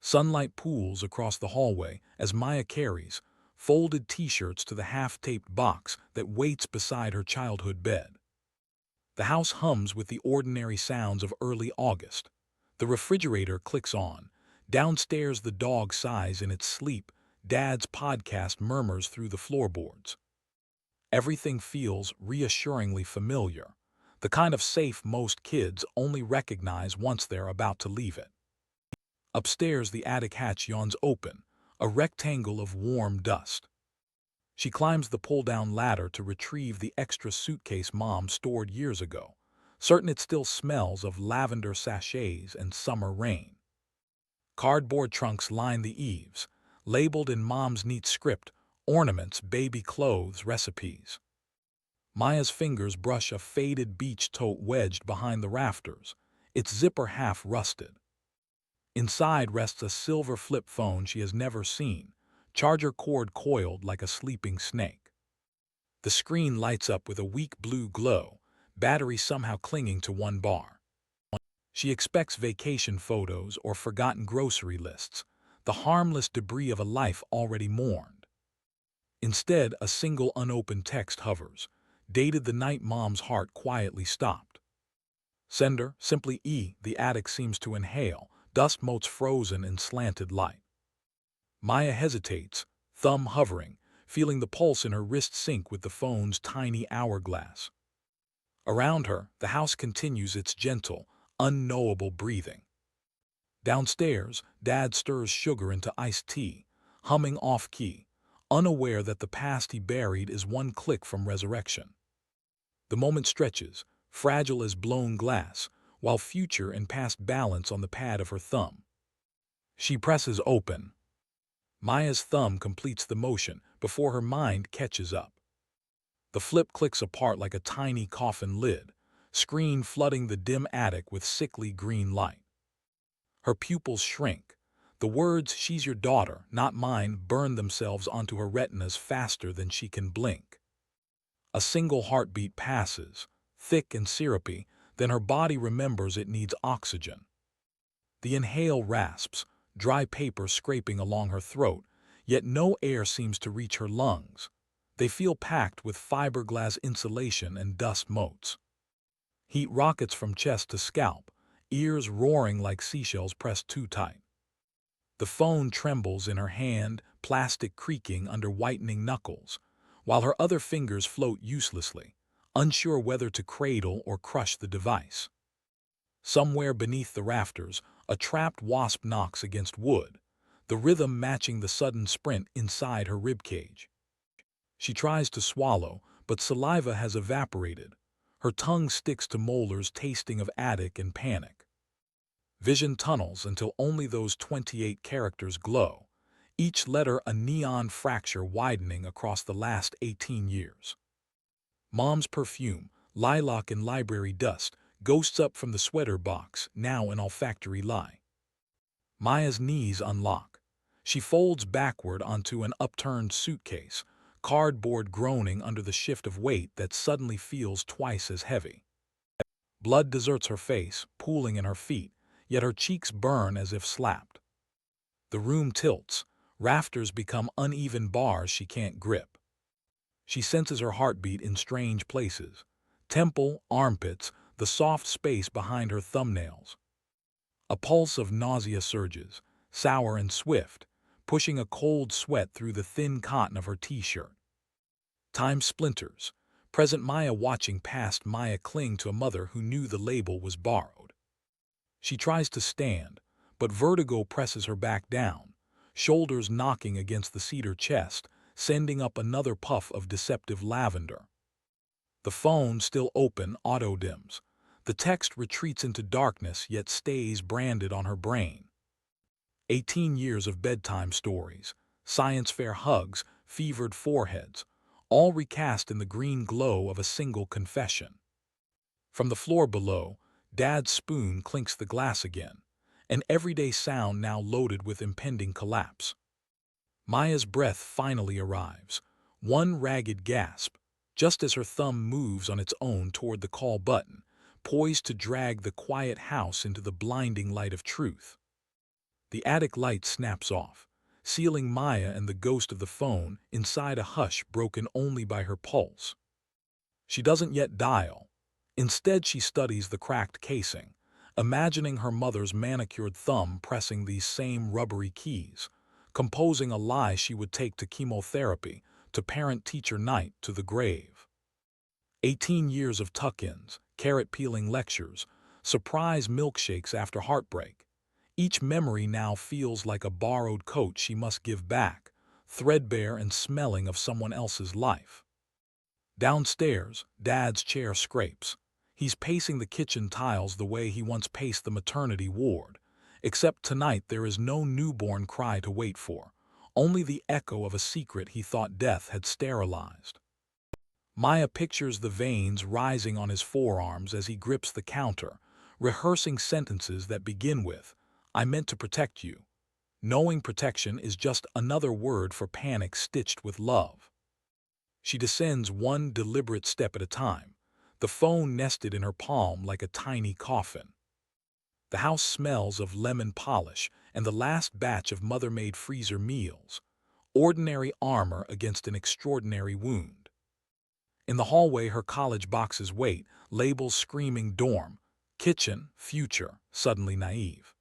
Sunlight pools across the hallway as Maya carries folded t-shirts to the half-taped box that waits beside her childhood bed. The house hums with the ordinary sounds of early August. The refrigerator clicks on. Downstairs the dog sighs in its sleep. Dad's podcast murmurs through the floorboards. Everything feels reassuringly familiar, the kind of safe most kids only recognize once they're about to leave it. Upstairs the attic hatch yawns open, a rectangle of warm dust. She climbs the pull-down ladder to retrieve the extra suitcase Mom stored years ago, certain it still smells of lavender sachets and summer rain. Cardboard trunks line the eaves, labeled in Mom's neat script, ornaments, baby clothes, recipes. Maya's fingers brush a faded beach tote wedged behind the rafters, its zipper half rusted. Inside rests a silver flip phone she has never seen, charger cord coiled like a sleeping snake. The screen lights up with a weak blue glow, battery somehow clinging to one bar. She expects vacation photos or forgotten grocery lists, the harmless debris of a life already mourned. Instead, a single unopened text hovers, dated the night Mom's heart quietly stopped. Sender, simply E. The attic seems to inhale, dust motes frozen in slanted light. Maya hesitates, thumb hovering, feeling the pulse in her wrist sync with the phone's tiny hourglass. Around her, the house continues its gentle, unknowable breathing. Downstairs, Dad stirs sugar into iced tea, humming off-key, unaware that the past he buried is one click from resurrection. The moment stretches, fragile as blown glass, while future and past balance on the pad of her thumb. She presses open. Maya's thumb completes the motion before her mind catches up. The flip clicks apart like a tiny coffin lid, screen flooding the dim attic with sickly green light. Her pupils shrink. The words, "She's your daughter, not mine," burn themselves onto her retinas faster than she can blink. A single heartbeat passes, thick and syrupy, then her body remembers it needs oxygen. The inhale rasps, dry paper scraping along her throat, yet no air seems to reach her lungs. They feel packed with fiberglass insulation and dust motes. Heat rockets from chest to scalp, ears roaring like seashells pressed too tight. The phone trembles in her hand, plastic creaking under whitening knuckles, while her other fingers float uselessly, unsure whether to cradle or crush the device. Somewhere beneath the rafters, a trapped wasp knocks against wood, the rhythm matching the sudden sprint inside her ribcage. She tries to swallow, but saliva has evaporated. Her tongue sticks to molars tasting of attic and panic. Vision tunnels until only those 28 characters glow, each letter a neon fracture widening across the last 18 years. Mom's perfume, lilac and library dust, ghosts up from the sweater box, now an olfactory lie. Maya's knees unlock. She folds backward onto an upturned suitcase, cardboard groaning under the shift of weight that suddenly feels twice as heavy. Blood deserts her face, pooling in her feet, yet her cheeks burn as if slapped. The room tilts, rafters become uneven bars she can't grip. She senses her heartbeat in strange places, temple, armpits, the soft space behind her thumbnails. A pulse of nausea surges, sour and swift, pushing a cold sweat through the thin cotton of her t-shirt. Time splinters, present Maya watching past Maya cling to a mother who knew the label was borrowed. She tries to stand, but vertigo presses her back down, shoulders knocking against the cedar chest, sending up another puff of deceptive lavender. The phone, still open, auto-dims. The text retreats into darkness yet stays branded on her brain. 18 years of bedtime stories, science fair hugs, fevered foreheads, all recast in the green glow of a single confession. From the floor below, Dad's spoon clinks the glass again, an everyday sound now loaded with impending collapse. Maya's breath finally arrives, one ragged gasp, just as her thumb moves on its own toward the call button, poised to drag the quiet house into the blinding light of truth. The attic light snaps off, sealing Maya and the ghost of the phone inside a hush broken only by her pulse. She doesn't yet dial. Instead, she studies the cracked casing, imagining her mother's manicured thumb pressing these same rubbery keys, composing a lie she would take to chemotherapy, to parent-teacher night, to the grave. 18 years of tuck-ins, carrot-peeling lectures, surprise milkshakes after heartbreak. Each memory now feels like a borrowed coat she must give back, threadbare and smelling of someone else's life. Downstairs, Dad's chair scrapes. He's pacing the kitchen tiles the way he once paced the maternity ward, except tonight there is no newborn cry to wait for, only the echo of a secret he thought death had sterilized. Maya pictures the veins rising on his forearms as he grips the counter, rehearsing sentences that begin with, "I meant to protect you," knowing protection is just another word for panic stitched with love. She descends one deliberate step at a time, the phone nested in her palm like a tiny coffin. The house smells of lemon polish and the last batch of mother-made freezer meals, ordinary armor against an extraordinary wound. In the hallway, her college boxes wait, labels screaming dorm, kitchen, future, suddenly naive.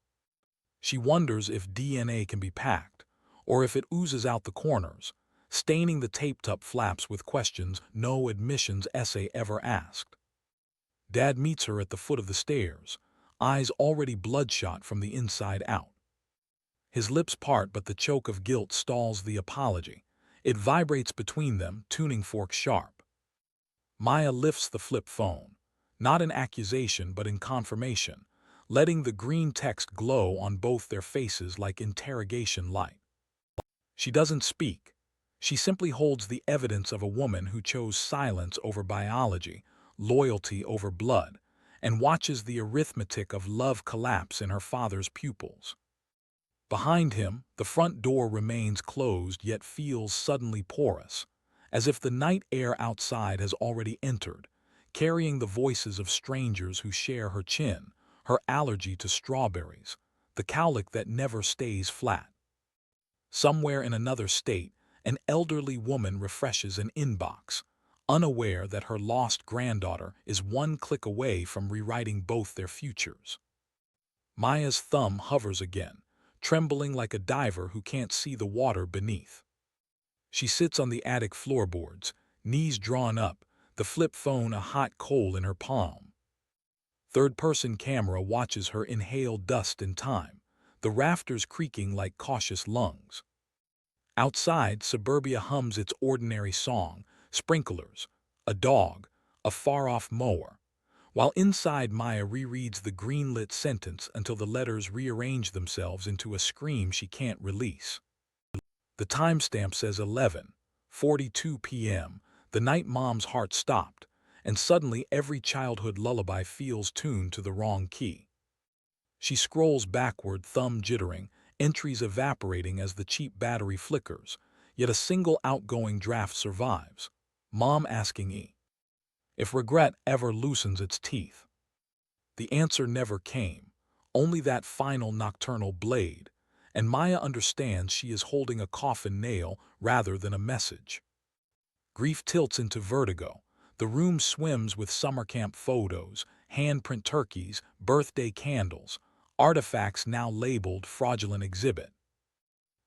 She wonders if DNA can be packed, or if it oozes out the corners, staining the taped-up flaps with questions no admissions essay ever asked. Dad meets her at the foot of the stairs, eyes already bloodshot from the inside out. His lips part, but the choke of guilt stalls the apology. It vibrates between them, tuning fork sharp. Maya lifts the flip phone, not in accusation but in confirmation, letting the green text glow on both their faces like interrogation light. She doesn't speak. She simply holds the evidence of a woman who chose silence over biology, loyalty over blood, and watches the arithmetic of love collapse in her father's pupils. Behind him, the front door remains closed yet feels suddenly porous, as if the night air outside has already entered, carrying the voices of strangers who share her chin, her allergy to strawberries, the cowlick that never stays flat. Somewhere in another state, an elderly woman refreshes an inbox, unaware that her lost granddaughter is one click away from rewriting both their futures. Maya's thumb hovers again, trembling like a diver who can't see the water beneath. She sits on the attic floorboards, knees drawn up, the flip phone a hot coal in her palm. Third-person camera watches her inhale dust in time, the rafters creaking like cautious lungs. Outside, suburbia hums its ordinary song, sprinklers, a dog, a far-off mower, while inside Maya rereads the green-lit sentence until the letters rearrange themselves into a scream she can't release. The timestamp says 11:42 p.m., the night Mom's heart stopped, and suddenly every childhood lullaby feels tuned to the wrong key. She scrolls backward, thumb jittering, entries evaporating as the cheap battery flickers, yet a single outgoing draft survives. Mom asking if regret ever loosens its teeth. The answer never came, only that final nocturnal blade, and Maya understands she is holding a coffin nail rather than a message. Grief tilts into vertigo. The room swims with summer camp photos, handprint turkeys, birthday candles, artifacts now labeled fraudulent exhibit.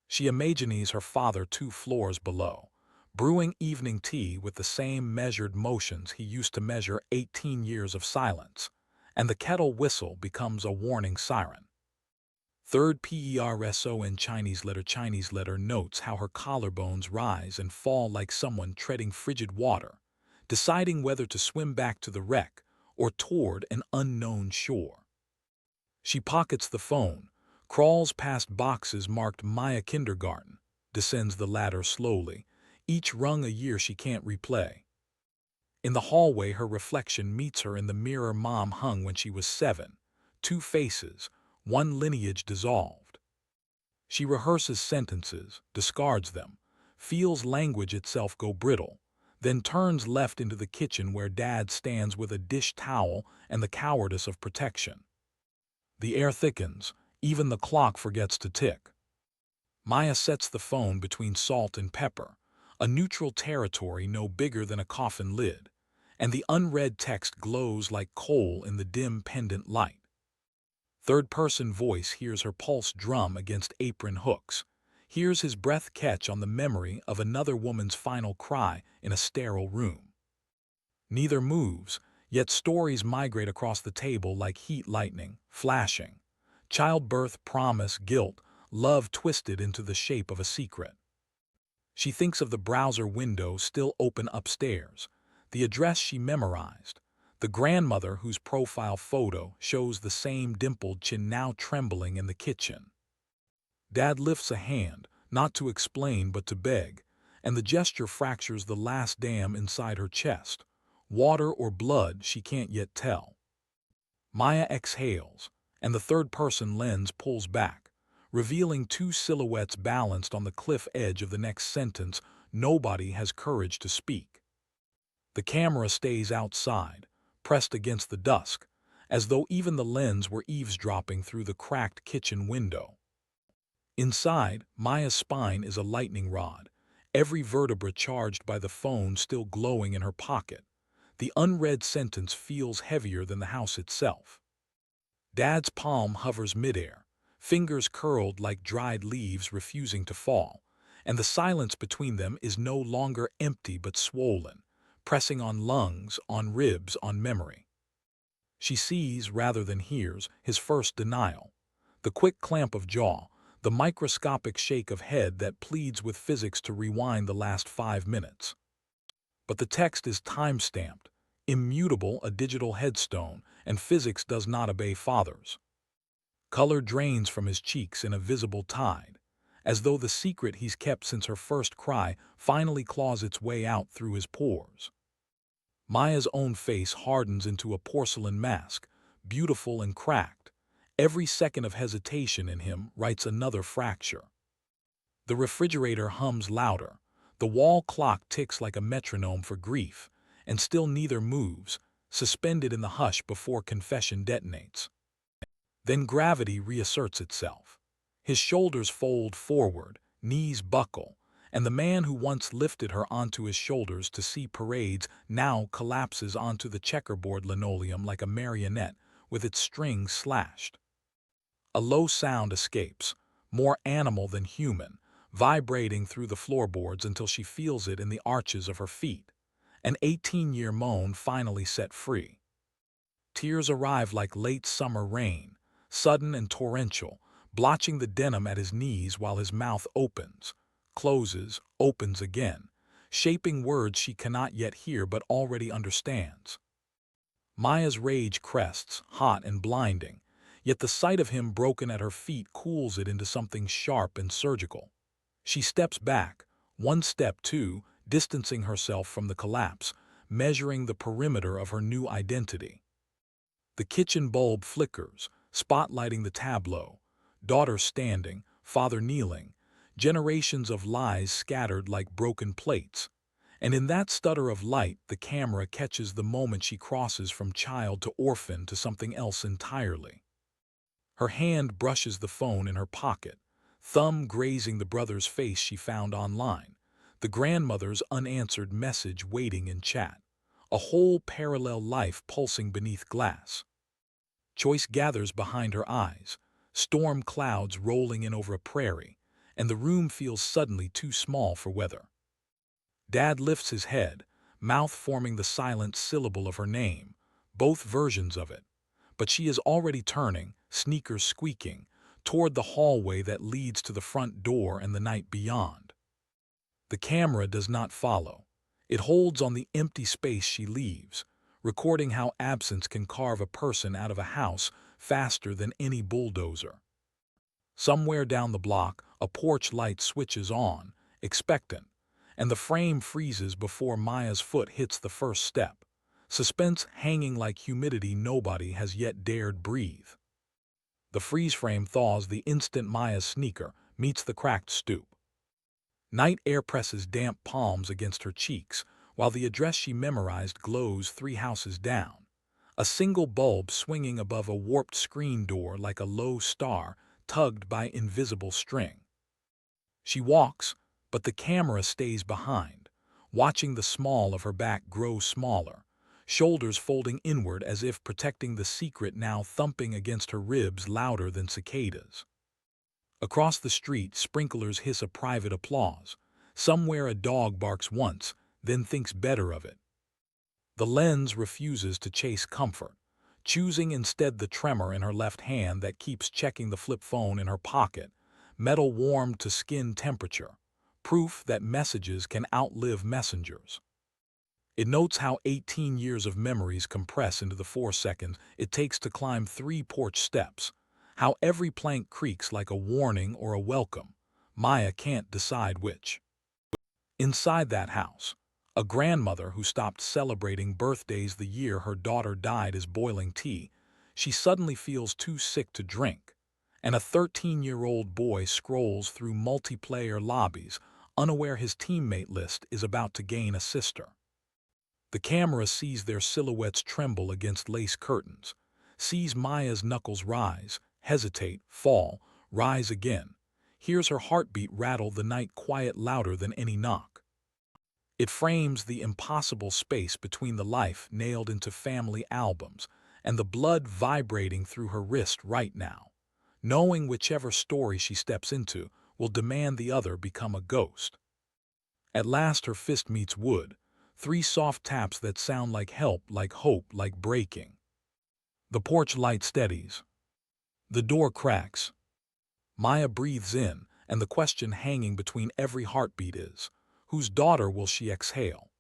She imagines her father 2 floors below, brewing evening tea with the same measured motions he used to measure 18 years of silence, and the kettle whistle becomes a warning siren. Third person Chinese letter notes how her collarbones rise and fall like someone treading frigid water, deciding whether to swim back to the wreck or toward an unknown shore. She pockets the phone, crawls past boxes marked Maya Kindergarten, descends the ladder slowly, each rung a year she can't replay. In the hallway, her reflection meets her in the mirror Mom hung when she was 7, 2 faces, one lineage dissolved. She rehearses sentences, discards them, feels language itself go brittle, then turns left into the kitchen where Dad stands with a dish towel and the cowardice of protection. The air thickens, Even the clock forgets to tick. Maya sets the phone between salt and pepper, a neutral territory no bigger than a coffin lid, and the unread text glows like coal in the dim pendant light. Third-person voice hears her pulse drum against apron hooks, hears his breath catch on the memory of another woman's final cry in a sterile room. Neither moves, yet stories migrate across the table like heat lightning, flashing. Childbirth, promise, guilt, love twisted into the shape of a secret. She thinks of the browser window still open upstairs, the address she memorized, the grandmother whose profile photo shows the same dimpled chin now trembling in the kitchen. Dad lifts a hand, not to explain but to beg, and the gesture fractures the last dam inside her chest. Water or blood, she can't yet tell. Maya exhales, and the third-person lens pulls back, revealing two silhouettes balanced on the cliff edge of the next sentence nobody has courage to speak. The camera stays outside, pressed against the dusk, as though even the lens were eavesdropping through the cracked kitchen window. Inside, Maya's spine is a lightning rod, every vertebra charged by the phone still glowing in her pocket. The unread sentence feels heavier than the house itself. Dad's palm hovers midair, fingers curled like dried leaves refusing to fall, and the silence between them is no longer empty but swollen, pressing on lungs, on ribs, on memory. She sees, rather than hears, his first denial, the quick clamp of jaw, the microscopic shake of head that pleads with physics to rewind the last 5 minutes. But the text is time-stamped, immutable, a digital headstone, and physics does not obey fathers. Color drains from his cheeks in a visible tide, as though the secret he's kept since her first cry finally claws its way out through his pores. Maya's own face hardens into a porcelain mask, beautiful and cracked. Every second of hesitation in him writes another fracture. The refrigerator hums louder, the wall clock ticks like a metronome for grief, and still neither moves, suspended in the hush before confession detonates. Then gravity reasserts itself. His shoulders fold forward, knees buckle, and the man who once lifted her onto his shoulders to see parades now collapses onto the checkerboard linoleum like a marionette with its strings slashed. A low sound escapes, more animal than human, vibrating through the floorboards until she feels it in the arches of her feet. An 18-year moan finally set free. Tears arrive like late summer rain, sudden and torrential, blotching the denim at his knees while his mouth opens, closes, opens again, shaping words she cannot yet hear but already understands. Maya's rage crests, hot and blinding, yet the sight of him broken at her feet cools it into something sharp and surgical. She steps back, one step two, distancing herself from the collapse, measuring the perimeter of her new identity. The kitchen bulb flickers, spotlighting the tableau, daughter standing, father kneeling, generations of lies scattered like broken plates. And in that stutter of light, the camera catches the moment she crosses from child to orphan to something else entirely. Her hand brushes the phone in her pocket, thumb grazing the brother's face she found online, the grandmother's unanswered message waiting in chat, a whole parallel life pulsing beneath glass. Choice gathers behind her eyes, storm clouds rolling in over a prairie, and the room feels suddenly too small for weather. Dad lifts his head, mouth forming the silent syllable of her name, both versions of it, but she is already turning, sneakers squeaking, toward the hallway that leads to the front door and the night beyond. The camera does not follow. It holds on the empty space she leaves, recording how absence can carve a person out of a house faster than any bulldozer. Somewhere down the block, a porch light switches on, expectant, and the frame freezes before Maya's foot hits the first step, suspense hanging like humidity nobody has yet dared breathe. The freeze frame thaws the instant Maya's sneaker meets the cracked stoop. Night air presses damp palms against her cheeks, while the address she memorized glows 3 houses down, a single bulb swinging above a warped screen door like a low star tugged by invisible string. She walks, but the camera stays behind, watching the small of her back grow smaller, shoulders folding inward as if protecting the secret now thumping against her ribs louder than cicadas. Across the street, sprinklers hiss a private applause. Somewhere a dog barks once, then thinks better of it. The lens refuses to chase comfort, choosing instead the tremor in her left hand that keeps checking the flip phone in her pocket, metal warmed to skin temperature, proof that messages can outlive messengers. It notes how 18 years of memories compress into the 4 seconds it takes to climb 3 porch steps, how every plank creaks like a warning or a welcome. Maya can't decide which. Inside that house, a grandmother who stopped celebrating birthdays the year her daughter died is boiling tea. She suddenly feels too sick to drink. And a 13-year-old boy scrolls through multiplayer lobbies, unaware his teammate list is about to gain a sister. The camera sees their silhouettes tremble against lace curtains, sees Maya's knuckles rise, hesitate, fall, rise again, hears her heartbeat rattle the night quiet louder than any knock. It frames the impossible space between the life nailed into family albums and the blood vibrating through her wrist right now, knowing whichever story she steps into will demand the other become a ghost. At last her fist meets wood, 3 soft taps that sound like help, like hope, like breaking. The porch light steadies. The door cracks. Maya breathes in, and the question hanging between every heartbeat is, whose daughter will she exhale?